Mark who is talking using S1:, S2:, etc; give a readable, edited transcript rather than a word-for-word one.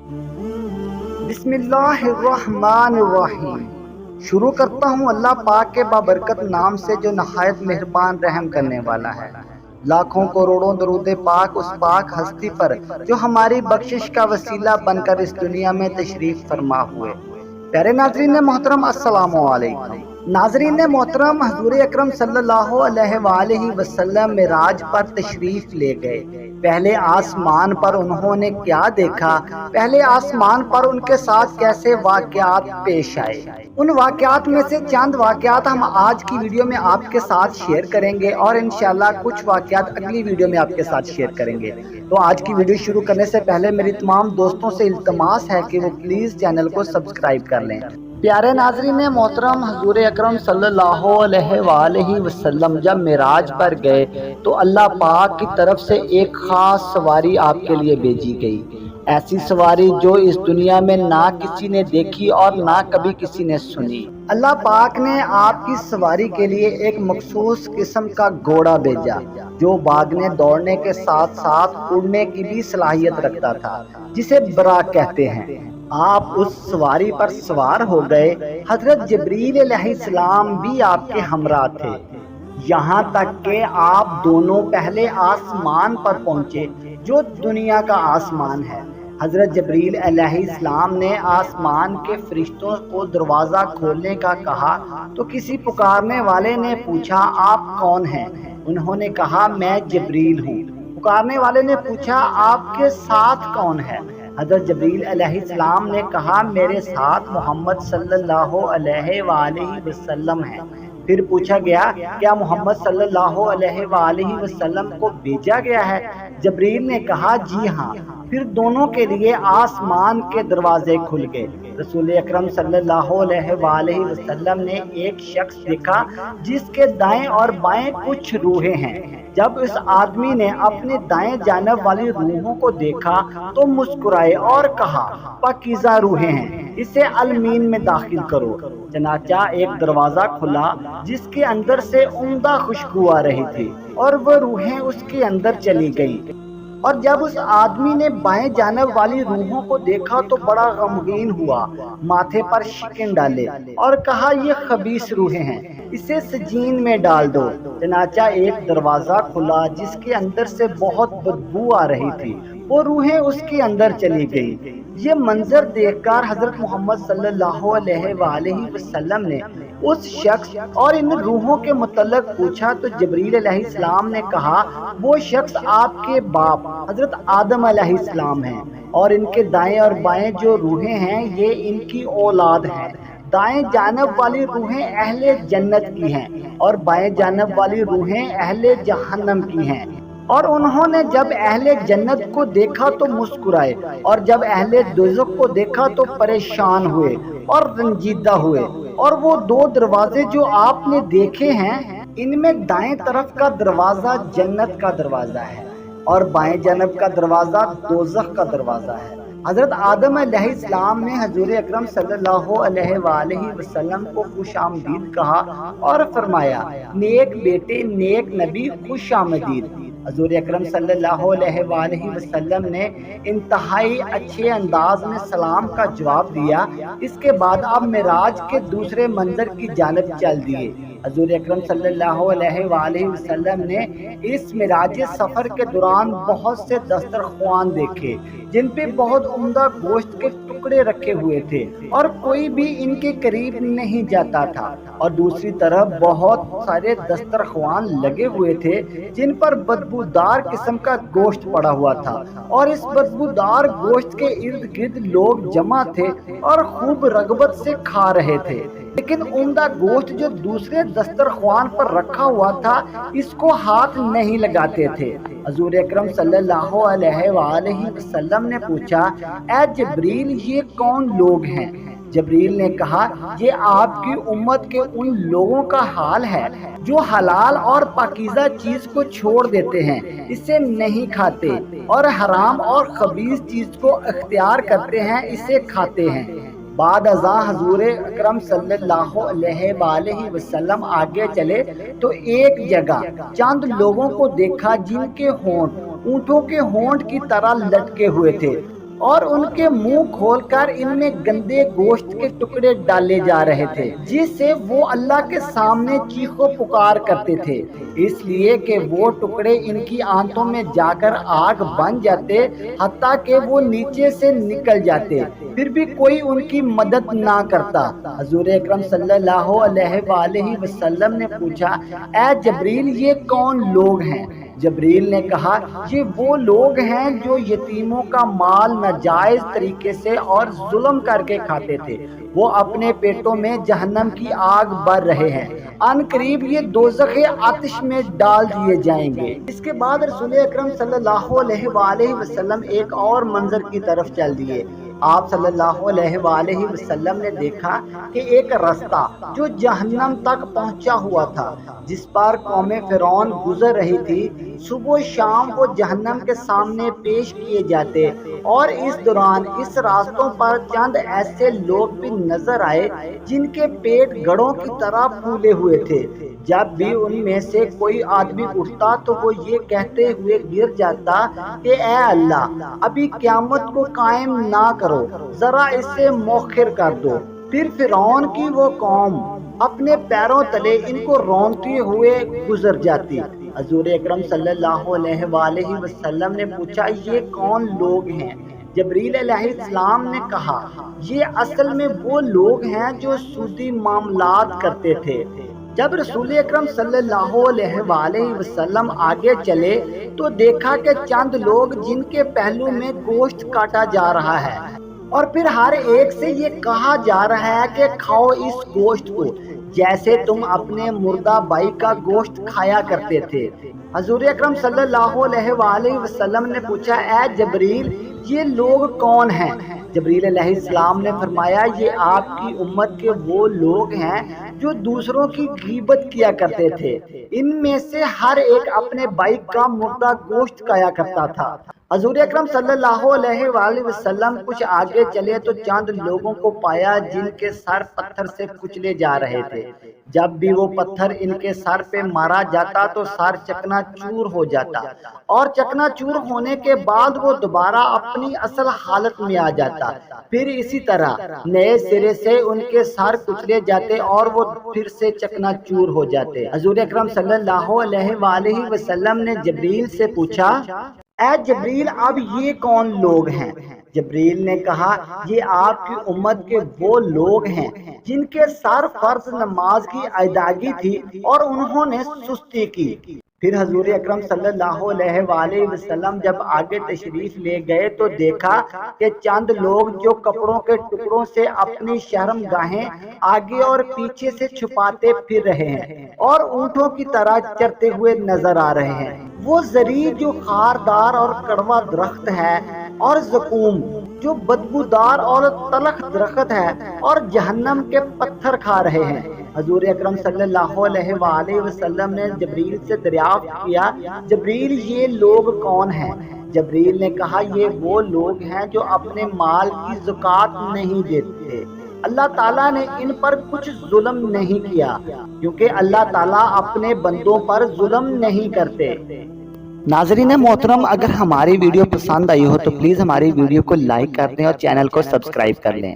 S1: بسم اللہ الرحمن الرحیم۔ شروع کرتا ہوں اللہ پاک کے بابرکت نام سے جو نہایت مہربان رحم کرنے والا ہے۔ لاکھوں کروڑوں درود پاک اس پاک ہستی پر جو ہماری بخشش کا وسیلہ بن کر اس دنیا میں تشریف فرما ہوئے۔ پیارے ناظرین محترم السلام علیکم۔ ناظرین محترم، حضور اکرم صلی اللہ علیہ وآلہ وسلم معراج پر تشریف لے گئے۔ پہلے آسمان پر انہوں نے کیا دیکھا، پہلے آسمان پر ان کے ساتھ کیسے واقعات پیش آئے، ان واقعات میں سے چند واقعات ہم آج کی ویڈیو میں آپ کے ساتھ شیئر کریں گے اور انشاءاللہ کچھ واقعات اگلی ویڈیو میں آپ کے ساتھ شیئر کریں گے۔ تو آج کی ویڈیو شروع کرنے سے پہلے میری تمام دوستوں سے التماس ہے کہ وہ پلیز چینل کو سبسکرائب کر لیں۔ پیارے ناظرین محترم، حضور اکرم صلی اللہ علیہ وآلہ وسلم جب معراج پر گئے تو اللہ پاک کی طرف سے ایک خاص سواری آپ کے لیے بھیجی گئی، ایسی سواری جو اس دنیا میں نہ کسی نے دیکھی اور نہ کبھی کسی نے سنی۔ اللہ پاک نے آپ کی سواری کے لیے ایک مخصوص قسم کا گھوڑا بھیجا جو بھاگنے دوڑنے کے ساتھ ساتھ اڑنے کی بھی صلاحیت رکھتا تھا، جسے براق کہتے ہیں۔ آپ اس سواری پر سوار ہو گئے۔ حضرت جبریل علیہ السلام بھی آپ کے ہمراہ تھے، یہاں تک کہ آپ دونوں پہلے آسمان پر پہنچے جو دنیا کا آسمان ہے۔ حضرت جبریل علیہ السلام نے آسمان کے فرشتوں کو دروازہ کھولنے کا کہا تو کسی پکارنے والے نے پوچھا، آپ کون ہیں؟ انہوں نے کہا، میں جبریل ہوں۔ پکارنے والے نے پوچھا، آپ کے ساتھ کون ہے؟ حضرت جبریل علیہ السلام نے کہا، میرے ساتھ محمد صلی اللہ علیہ وآلہ وسلم ہے۔ پھر پوچھا گیا، کیا محمد صلی اللہ علیہ وآلہ وسلم کو بھیجا گیا ہے؟ جبریل نے کہا، جی ہاں۔ پھر دونوں کے لیے آسمان کے دروازے کھل گئے۔ رسول اکرم صلی اللہ علیہ وآلہ وسلم نے ایک شخص دیکھا جس کے دائیں اور بائیں کچھ روحیں ہیں۔ جب اس آدمی نے اپنی دائیں جانب والی روحوں کو دیکھا تو مسکرائے اور کہا، پاکیزہ روحیں ہیں، اسے علمین میں داخل کرو۔ چنانچہ ایک دروازہ کھلا جس کے اندر سے عمدہ خوشبو آ رہی تھی اور وہ روحیں اس کے اندر چلی گئیں۔ اور جب اس آدمی نے بائیں جانب والی روحوں کو دیکھا تو بڑا غمگین ہوا، ماتھے پر شکن ڈالے اور کہا، یہ خبیث روحیں ہیں، اسے سجین میں ڈال دو۔ چنانچہ ایک دروازہ کھلا جس کے اندر سے بہت بدبو آ رہی تھی، وہ روحیں اس کے اندر چلی گئیں۔ یہ منظر دیکھ کر حضرت محمد صلی اللہ علیہ وآلہ وسلم نے اس شخص اور ان روحوں کے متعلق پوچھا تو جبریل علیہ السلام نے کہا، وہ شخص آپ کے باپ حضرت آدم علیہ السلام ہیں اور ان کے دائیں اور بائیں جو روحیں ہیں یہ ان کی اولاد ہیں۔ دائیں جانب والی روحیں اہل جنت کی ہیں اور بائیں جانب والی روحیں اہل جہنم کی ہیں۔ اور انہوں نے جب اہل جنت کو دیکھا تو مسکرائے اور جب اہل دوزخ کو دیکھا تو پریشان ہوئے اور رنجیدہ ہوئے۔ اور وہ دو دروازے جو آپ نے دیکھے ہیں ان میں دائیں طرف کا دروازہ جنت کا دروازہ ہے اور بائیں جانب کا دروازہ دوزخ کا دروازہ ہے۔ حضرت آدم علیہ السلام نے حضور اکرم صلی اللہ علیہ وآلہ وسلم کو خوش آمدید کہا اور فرمایا، نیک بیٹے، نیک نبی، خوش آمدید۔ حضور اکرم صلی اللہ علیہ وآلہ وسلم نے انتہائی اچھے انداز میں سلام کا جواب دیا۔ اس کے بعد آپ معراج کے دوسرے منظر کی جانب چل دیے۔ حضور اکرم صلی اللہ علیہ وآلہ وسلم نے اس معراج سفر کے دوران بہت سے دسترخوان دیکھے جن پہ بہت عمدہ گوشت کے ٹکڑے رکھے ہوئے تھے اور کوئی بھی ان کے قریب نہیں جاتا تھا، اور دوسری طرف بہت سارے دسترخوان لگے ہوئے تھے جن پر بدبودار قسم کا گوشت پڑا ہوا تھا، اور اس بدبودار گوشت کے ارد گرد لوگ جمع تھے اور خوب رغبت سے کھا رہے تھے۔ لیکن عمدہ گوشت جو دوسرے دسترخوان پر رکھا ہوا تھا اس کو ہاتھ نہیں لگاتے تھے۔ حضور اکرم صلی اللہ علیہ وآلہ وسلم نے پوچھا، اے جبریل، یہ کون لوگ ہیں؟ جبریل نے کہا، یہ آپ کی امت کے ان لوگوں کا حال ہے جو حلال اور پاکیزہ چیز کو چھوڑ دیتے ہیں، اسے نہیں کھاتے، اور حرام اور خبیث چیز کو اختیار کرتے ہیں، اسے کھاتے ہیں۔ بعد ازاں حضور اکرم صلی اللہ علیہ وآلہ وسلم آگے چلے تو ایک جگہ چند لوگوں کو دیکھا جن کے ہونٹ اونٹوں کے ہونٹ کی طرح لٹکے ہوئے تھے اور ان کے منہ کھول کر ان میں گندے گوشت کے ٹکڑے ڈالے جا رہے تھے، جس سے وہ اللہ کے سامنے چیخو پکار کرتے تھے، اس لیے کہ وہ ٹکڑے ان کی آنتوں میں جا کر آگ بن جاتے، حتیٰ کہ وہ نیچے سے نکل جاتے، پھر بھی کوئی ان کی مدد نہ کرتا۔ حضور اکرم صلی اللہ علیہ وآلہ وسلم نے پوچھا، اے جبریل، یہ کون لوگ ہیں؟ جبریل نے کہا، یہ وہ لوگ ہیں جو یتیموں کا مال ناجائز طریقے سے اور ظلم کر کے کھاتے تھے، وہ اپنے پیٹوں میں جہنم کی آگ بر رہے ہیں، ان قریب یہ دوزخ آتش میں ڈال دیے جائیں گے۔ اس کے بعد رسول اکرم صلی اللہ علیہ وآلہ وسلم ایک اور منظر کی طرف چل دیے۔ آپ صلی اللہ علیہ وآلہ وسلم نے دیکھا کہ ایک رستہ جو جہنم تک پہنچا ہوا تھا، جس پر قوم فرعون گزر رہی تھی، صبح و شام وہ جہنم کے سامنے پیش کیے جاتے، اور اس دوران اس راستوں پر چند ایسے لوگ بھی نظر آئے جن کے پیٹ گڑھوں کی طرح پھولے ہوئے تھے۔ جب بھی ان میں سے کوئی آدمی اٹھتا تو وہ یہ کہتے ہوئے گر جاتا کہ اے اللہ، ابھی قیامت کو قائم نہ کرو، ذرا اسے مؤخر کر دو۔ پھر فرعون کی وہ قوم اپنے پیروں تلے ان کو رونتے ہوئے گزر جاتی۔ حضور اکرم صلی اللہ علیہ وآلہ وسلم نے پوچھا، یہ کون لوگ ہیں؟ جبریل علیہ السلام نے کہا، یہ اصل میں وہ لوگ ہیں جو سودی معاملات کرتے تھے۔ جب رسول اکرم صلی اللہ علیہ وآلہ وسلم آگے چلے تو دیکھا کہ چند لوگ جن کے پہلو میں گوشت کاٹا جا رہا ہے، اور پھر ہر ایک سے یہ کہا جا رہا ہے کہ کھاؤ اس گوشت کو، جیسے تم اپنے مردہ بھائی کا گوشت کھایا کرتے تھے۔ حضور اکرم صلی اللہ علیہ وآلہ وسلم نے پوچھا، اے جبریل، یہ لوگ کون ہیں؟ جبریل علیہ السلام نے فرمایا، یہ آپ کی امت کے وہ لوگ ہیں جو دوسروں کی غیبت کیا کرتے تھے، ان میں سے ہر ایک اپنے بھائی کا مردہ گوشت کھایا کرتا تھا۔ حضور اکرم صلی اللہ علیہ وآلہ وسلم کچھ آگے چلے تو چند لوگوں کو پایا جن کے سر پتھر سے کچلے جا رہے تھے۔ جب بھی وہ پتھر ان کے سر پہ مارا جاتا تو سر چکنا چور ہو جاتا، اور چکنا چور ہونے کے بعد وہ دوبارہ اپنی اصل حالت میں آ جاتا، پھر اسی طرح نئے سرے سے ان کے سر کچلے جاتے اور وہ پھر سے چکنا چور ہو جاتے۔ حضور اکرم صلی اللہ علیہ وآلہ وسلم نے جبریل سے پوچھا، اے جبریل، اب یہ کون لوگ ہیں؟ جبریل نے کہا، یہ آپ کی امت کے وہ لوگ ہیں جن کے سر فرض نماز کی ادائیگی تھی اور انہوں نے سستی کی۔ پھر حضور اکرم صلی اللہ علیہ وآلہ وسلم جب آگے تشریف لے گئے تو دیکھا کہ چند لوگ جو کپڑوں کے ٹکڑوں سے اپنی شرم گاہیں آگے اور پیچھے سے چھپاتے پھر رہے ہیں اور اونٹوں کی طرح چرتے ہوئے نظر آ رہے ہیں۔ وہ زری جو خاردار اور کڑوا درخت ہے، اور زقوم جو بدبودار اور تلخ درخت ہے، اور جہنم کے پتھر کھا رہے ہیں۔ حضور اکرم صلی اللہ علیہ وآلہ وسلم نے جبریل سے دریافت کیا، جبریل، یہ لوگ کون ہیں؟ جبریل نے کہا، یہ وہ لوگ ہیں جو اپنے مال کی زکوٰۃ نہیں دیتے۔ اللہ تعالیٰ نے ان پر کچھ ظلم نہیں کیا، کیونکہ اللہ تعالیٰ اپنے بندوں پر ظلم نہیں کرتے۔ ناظرین محترم، اگر ہماری ویڈیو پسند آئی ہو تو پلیز ہماری ویڈیو کو لائک کر دیں اور چینل کو سبسکرائب کر لیں۔